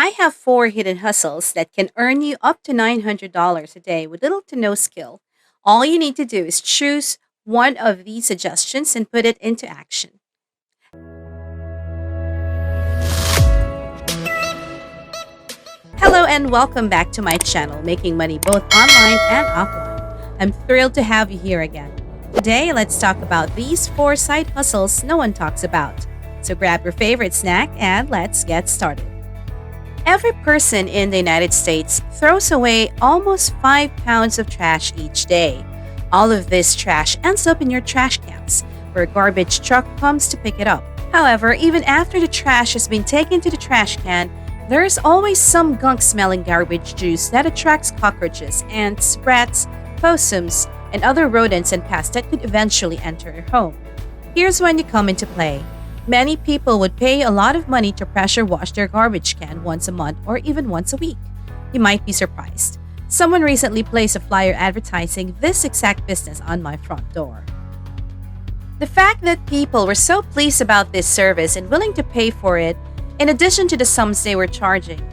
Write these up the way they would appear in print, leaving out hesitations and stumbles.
I have four hidden hustles that can earn you up to $900 a day with little to no skill. All you need to do is choose one of these suggestions and put it into action. Hello and welcome back to my channel, Making Money Both Online and Offline. I'm thrilled to have you here again. Today, let's talk about these four side hustles no one talks about. So grab your favorite snack and let's get started. Every person in the United States throws away almost 5 pounds of trash each day. All of this trash ends up in your trash cans, where a garbage truck comes to pick it up. However, even after the trash has been taken to the trash can, there is always some gunk-smelling garbage juice that attracts cockroaches, ants, rats, possums, and other rodents and pests that could eventually enter your home. Here's when you come into play. Many people would pay a lot of money to pressure wash their garbage can once a month or even once a week. You might be surprised. Someone recently placed a flyer advertising this exact business on my front door. The fact that people were so pleased about this service and willing to pay for it, in addition to the sums they were charging,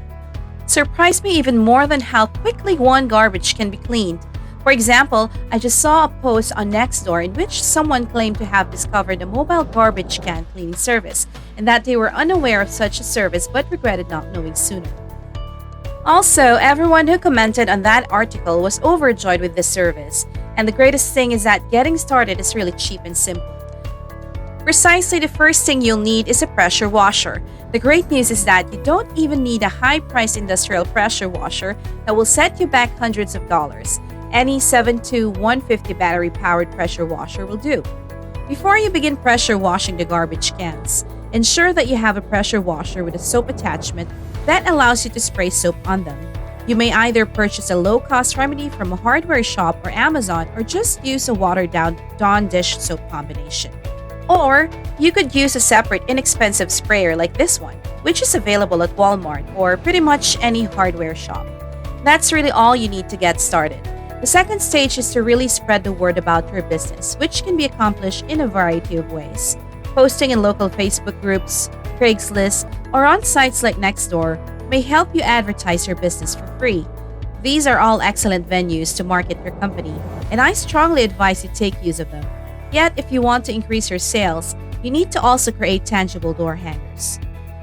surprised me even more than how quickly one garbage can be cleaned. For example, I just saw a post on Nextdoor in which someone claimed to have discovered a mobile garbage can cleaning service and that they were unaware of such a service but regretted not knowing sooner. Also, everyone who commented on that article was overjoyed with this service, and the greatest thing is that getting started is really cheap and simple. Precisely the first thing you'll need is a pressure washer. The great news is that you don't even need a high-priced industrial pressure washer that will set you back hundreds of dollars. Any 72150 battery-powered pressure washer will do. Before you begin pressure washing the garbage cans, ensure that you have a pressure washer with a soap attachment that allows you to spray soap on them. You may either purchase a low-cost remedy from a hardware shop or Amazon, or just use a watered-down Dawn dish soap combination. Or you could use a separate inexpensive sprayer like this one, which is available at Walmart or pretty much any hardware shop. That's really all you need to get started. The second stage is to really spread the word about your business, which can be accomplished in a variety of ways. Posting in local Facebook groups, Craigslist, or on sites like Nextdoor may help you advertise your business for free. These are all excellent venues to market your company, and I strongly advise you take use of them. Yet, if you want to increase your sales, you need to also create tangible door hangers.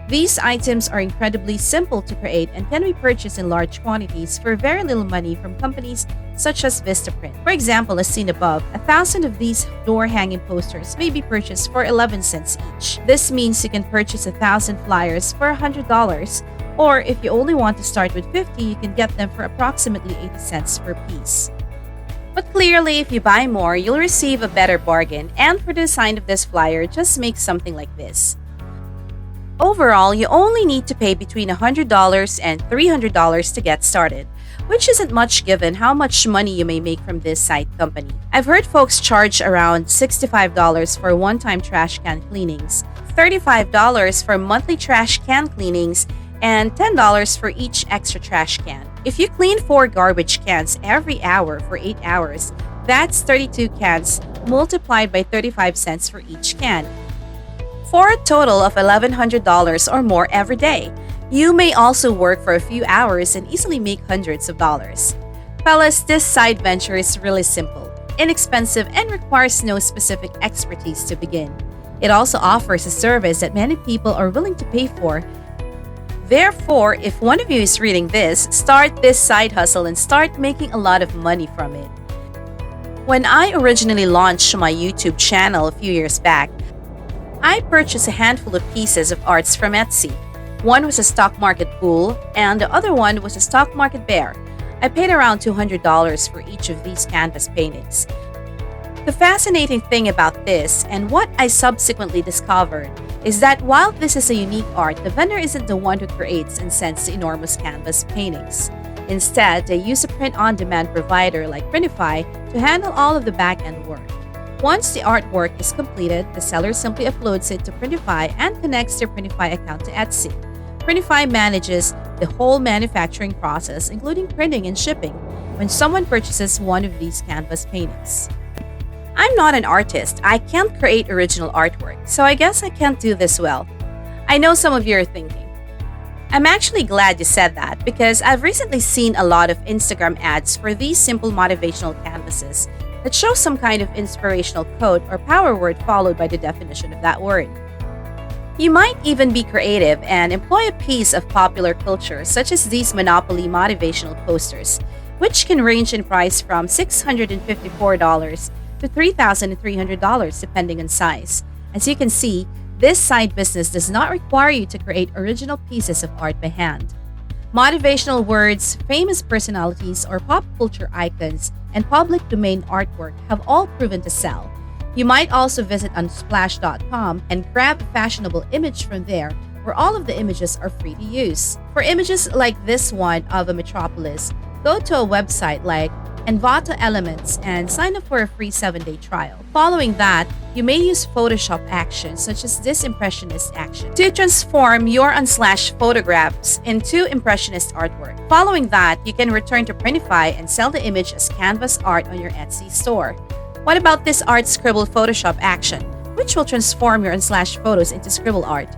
These items are incredibly simple to create and can be purchased in large quantities for very little money from companies such as Vistaprint. For example, as seen above, 1,000 of these door-hanging posters may be purchased for 11 cents each. This means you can purchase 1,000 flyers for $100, or if you only want to start with 50, you can get them for approximately 80 cents per piece. But clearly, if you buy more, you'll receive a better bargain, and for the design of this flyer, just make something like this. Overall, you only need to pay between $100 and $300 to get started, which isn't much given how much money you may make from this site company. I've heard folks charge around $65 for one-time trash can cleanings, $35 for monthly trash can cleanings, and $10 for each extra trash can. If you clean 4 garbage cans every hour for 8 hours, that's 32 cans multiplied by 35 cents for each can, for a total of $1,100 or more every day. You may also work for a few hours and easily make hundreds of dollars. Fellas, this side venture is really simple, inexpensive, and requires no specific expertise to begin. It also offers a service that many people are willing to pay for. Therefore, if one of you is reading this, start this side hustle and start making a lot of money from it. When I originally launched my YouTube channel a few years back, I purchased a handful of pieces of arts from Etsy. One was a stock market bull, and the other one was a stock market bear. I paid around $200 for each of these canvas paintings. The fascinating thing about this, and what I subsequently discovered, is that while this is a unique art, the vendor isn't the one who creates and sends the enormous canvas paintings. Instead, they use a print-on-demand provider like Printify to handle all of the back-end work. Once the artwork is completed, the seller simply uploads it to Printify and connects their Printify account to Etsy. Printify manages the whole manufacturing process, including printing and shipping, when someone purchases one of these canvas paintings. I'm not an artist. I can't create original artwork, so I guess I can't do this well. I know some of you are thinking, I'm actually glad you said that because I've recently seen a lot of Instagram ads for these simple motivational canvases that show some kind of inspirational quote or power word followed by the definition of that word. You might even be creative and employ a piece of popular culture, such as these Monopoly motivational posters, which can range in price from $654 to $3,300 depending on size. As you can see, this side business does not require you to create original pieces of art by hand. Motivational words, famous personalities, or pop culture icons, and public domain artwork have all proven to sell. You might also visit unsplash.com and grab a fashionable image from there, where all of the images are free to use. For images like this one of a metropolis, go to a website like Envato Elements and sign up for a free 7-day trial. Following that, you may use Photoshop actions such as this impressionist action to transform your unslash photographs into impressionist artwork. Following that, you can return to Printify and sell the image as canvas art on your Etsy store. What about this art scribble Photoshop action, which will transform your unslash photos into scribble art?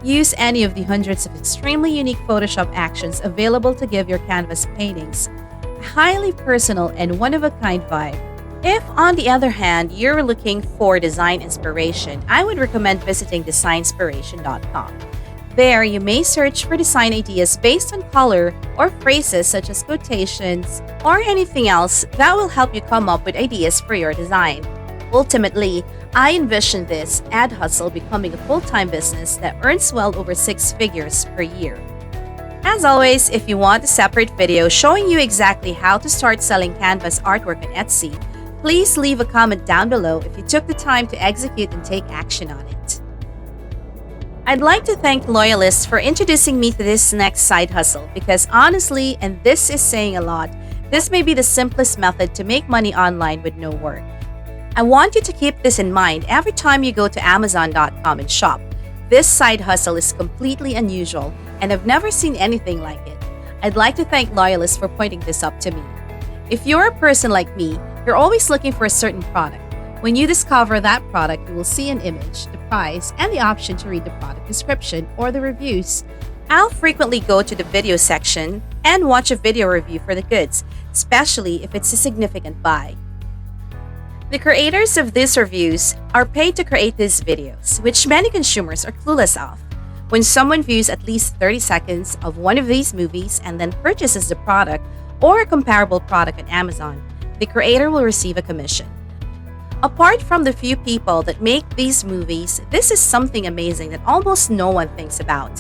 Use any of the hundreds of extremely unique Photoshop actions available to give your canvas paintings a highly personal and one-of-a-kind vibe. If, on the other hand, you're looking for design inspiration, I would recommend visiting designspiration.com. There, you may search for design ideas based on color or phrases such as quotations or anything else that will help you come up with ideas for your design. Ultimately, I envision this ad hustle becoming a full-time business that earns well over 6 figures per year. As always, if you want a separate video showing you exactly how to start selling canvas artwork on Etsy, please leave a comment down below if you took the time to execute and take action on it. I'd like to thank Loyalists for introducing me to this next side hustle because honestly, and this is saying a lot, this may be the simplest method to make money online with no work. I want you to keep this in mind every time you go to Amazon.com and shop. This side hustle is completely unusual and I've never seen anything like it. I'd like to thank Loyalists for pointing this up to me. If you're a person like me, you're always looking for a certain product. When you discover that product, you will see an image, the price, and the option to read the product description or the reviews. I'll frequently go to the video section and watch a video review for the goods, especially if it's a significant buy. The creators of these reviews are paid to create these videos, which many consumers are clueless of. When someone views at least 30 seconds of one of these movies and then purchases the product or a comparable product on Amazon, the creator will receive a commission. Apart from the few people that make these movies, this is something amazing that almost no one thinks about.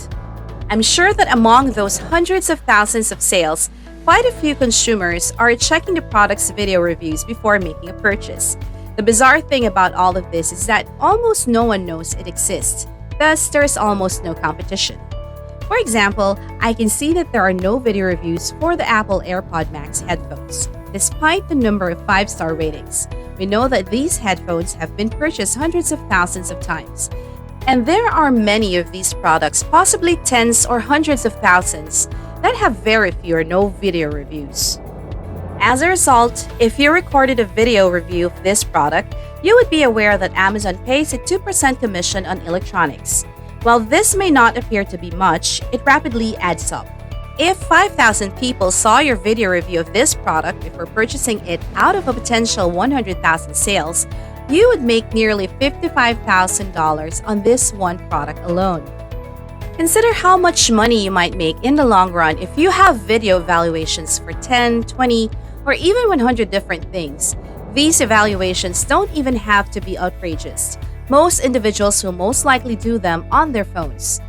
I'm sure that among those hundreds of thousands of sales, quite a few consumers are checking the product's video reviews before making a purchase. The bizarre thing about all of this is that almost no one knows it exists, thus there's almost no competition. For example, I can see that there are no video reviews for the Apple AirPod Max headphones, despite the number of 5-star ratings. We know that these headphones have been purchased hundreds of thousands of times. And there are many of these products, possibly tens or hundreds of thousands, that have very few or no video reviews. As a result, if you recorded a video review of this product, you would be aware that Amazon pays a 2% commission on electronics. While this may not appear to be much, it rapidly adds up. If 5,000 people saw your video review of this product before purchasing it out of a potential 100,000 sales, you would make nearly $55,000 on this one product alone. Consider how much money you might make in the long run if you have video evaluations for 10, 20, or even 100 different things. These evaluations don't even have to be outrageous. Most individuals will most likely do them on their phones.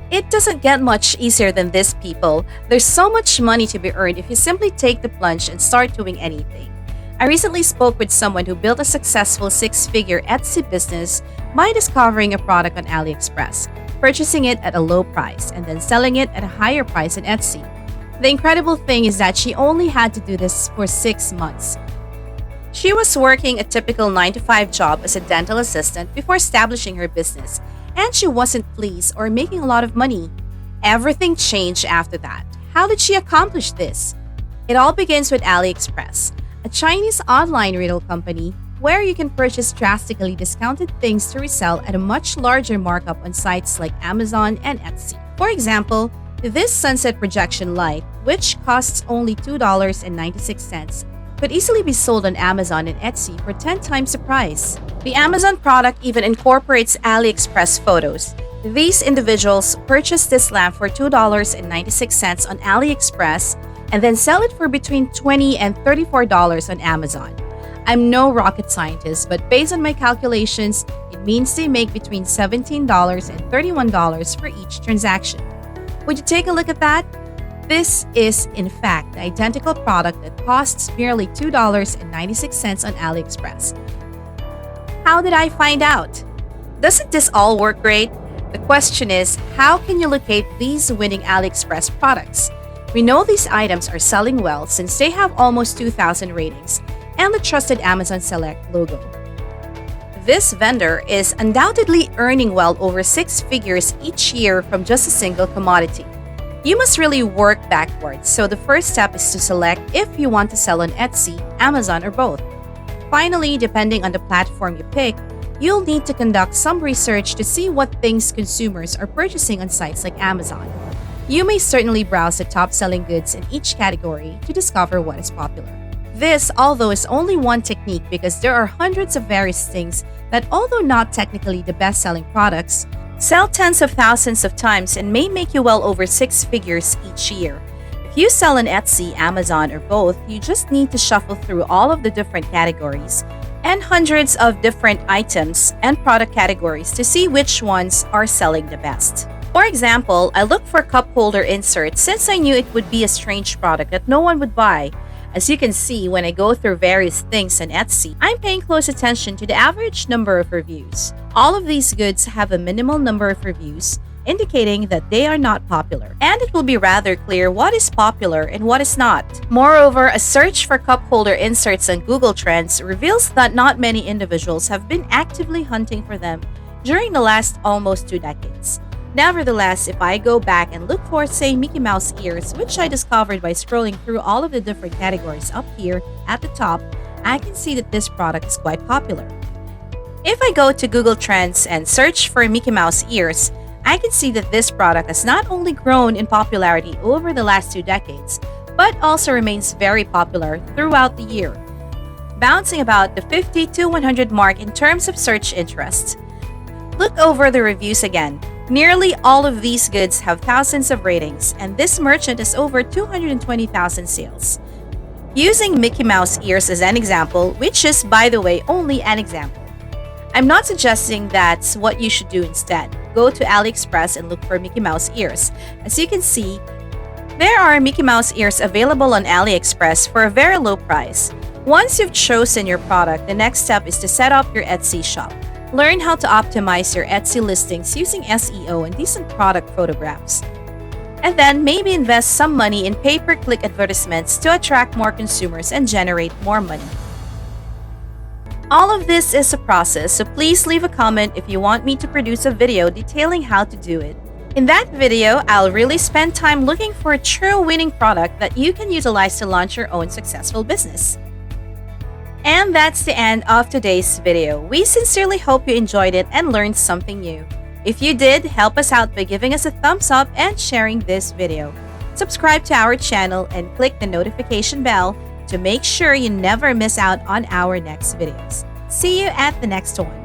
It doesn't get much easier than this, people. There's so much money to be earned if you simply take the plunge and start doing anything. I recently spoke with someone who built a successful 6-figure Etsy business by discovering a product on AliExpress, purchasing it at a low price, and then selling it at a higher price on Etsy. The incredible thing is that she only had to do this for 6 months. She was working a typical 9-to-5 job as a dental assistant before establishing her business, and she wasn't pleased or making a lot of money. Everything changed after that. How did she accomplish this? It all begins with AliExpress, a Chinese online retail company where you can purchase drastically discounted things to resell at a much larger markup on sites like Amazon and Etsy. For example, This sunset projection light, which costs only $2.96, could easily be sold on Amazon and Etsy for 10 times the price. The Amazon product even incorporates AliExpress photos. These individuals purchase this lamp for $2.96 on AliExpress and then sell it for between $20 and $34 on Amazon. I'm no rocket scientist, but based on my calculations, it means they make between $17 and $31 for each transaction. Would you take a look at that? This is, in fact, the identical product that costs merely $2.96 on AliExpress. How did I find out? Doesn't this all work great? The question is, how can you locate these winning AliExpress products? We know these items are selling well since they have almost 2,000 ratings and the trusted Amazon Select logo. This vendor is undoubtedly earning well over 6 figures each year from just a single commodity. You must really work backwards, so the first step is to select if you want to sell on Etsy, Amazon, or both. Finally, depending on the platform you pick, you'll need to conduct some research to see what things consumers are purchasing on sites like Amazon. You may certainly browse the top-selling goods in each category to discover what is popular. This, although, is only one technique because there are hundreds of various things that, although not technically the best-selling products, sell tens of thousands of times and may make you well over 6 figures each year. If you sell on Etsy, Amazon, or both, you just need to shuffle through all of the different categories and hundreds of different items and product categories to see which ones are selling the best. For example, I looked for cup holder inserts since I knew it would be a strange product that no one would buy. As you can see, when I go through various things on Etsy, I'm paying close attention to the average number of reviews. All of these goods have a minimal number of reviews, indicating that they are not popular. And it will be rather clear what is popular and what is not. Moreover, a search for cup holder inserts on Google Trends reveals that not many individuals have been actively hunting for them during the last almost 2 decades. Nevertheless, if I go back and look for, say, Mickey Mouse ears, which I discovered by scrolling through all of the different categories up here at the top, I can see that this product is quite popular. If I go to Google Trends and search for Mickey Mouse ears, I can see that this product has not only grown in popularity over the last 2 decades, but also remains very popular throughout the year, bouncing about the 50 to 100 mark in terms of search interest. Look over the reviews again. Nearly all of these goods have thousands of ratings, and this merchant has over 220,000 sales. Using Mickey Mouse ears as an example, which is, by the way, only an example. I'm not suggesting that's what you should do instead. Go to AliExpress and look for Mickey Mouse ears. As you can see, there are Mickey Mouse ears available on AliExpress for a very low price. Once you've chosen your product, the next step is to set up your Etsy shop. Learn how to optimize your Etsy listings using SEO and decent product photographs. And then maybe invest some money in pay-per-click advertisements to attract more consumers and generate more money. All of this is a process, so please leave a comment if you want me to produce a video detailing how to do it. In that video, I'll really spend time looking for a true winning product that you can utilize to launch your own successful business. And that's the end of today's video. We sincerely hope you enjoyed it and learned something new. If you did, help us out by giving us a thumbs up and sharing this video. Subscribe to our channel and click the notification bell to make sure you never miss out on our next videos. See you at the next one.